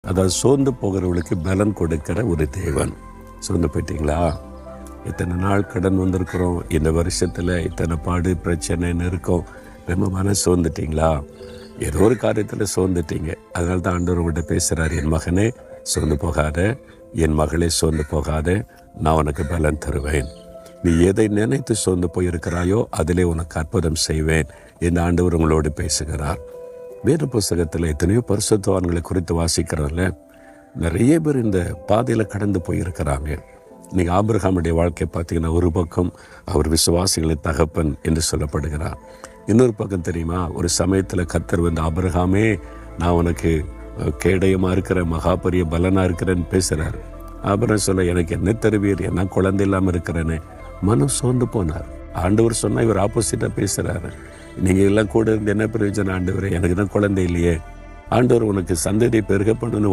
அதாவது சோர்ந்து போகிறவர்களுக்கு பலன் கொடுக்கிற ஒரு தேவன். சோர்ந்து போயிட்டீங்களா? இத்தனை நாள் கடன் வந்திருக்கிறோம், இந்த வருஷத்தில் இத்தனை பாடு பிரச்சனை இருக்கும், ரொம்ப மனசு சோர்ந்துட்டீங்களா? ஏதோ ஒரு காரியத்தில் சோர்ந்துட்டீங்க. அதனால தான் ஆண்டவர் உங்கள்கிட்ட பேசுகிறார், என் மகனே சோர்ந்து போகாத, என் மகளே சோர்ந்து போகாத, நான் உனக்கு பலன் தருவேன். நீ எதை நினைத்து சோர்ந்து போயிருக்கிறாயோ அதிலே உனக்கு அற்புதம் செய்வேன் என்று ஆண்டவர் உங்களோடு பேசுகிறார். வேறு புஸ்தகத்தில் எத்தனையோ பரிசுத்தவான்களை குறித்து வாசிக்கிறோம்ல. நிறைய பேர் இந்த பாதையில் கடந்து போயிருக்கிறாங்க. நீங்கள் ஆபிரகாமுடைய வாழ்க்கையை பார்த்தீங்கன்னா, ஒரு பக்கம் அவர் விசுவாசிகளின் தகப்பன் என்று சொல்லப்படுகிறார். இன்னொரு பக்கம் தெரியுமா, ஒரு சமயத்தில் கர்த்தர் வந்து ஆபிரகாமே நான் உனக்கு கேடயமாக இருக்கிறேன், மகாபரிய பலனாக இருக்கிறேன்னு பேசுகிறார். ஆபிரகாம் சொல்ல, எனக்கு என்ன தருவீர், என்ன குழந்தை இல்லாமல் இருக்கிறேன்னு மனம் சோர்ந்து போனார். ஆண்டவர் சொன்னால் இவர் ஆப்போசிட்டாக பேசுகிறாரு. நீங்கள் எல்லாம் கூட இருந்து என்ன பிரயோஜனம் ஆண்டவரே, எனக்கு தான் குழந்தை இல்லையே. ஆண்டவர் உனக்கு சந்ததியை பெருக பண்ணணும்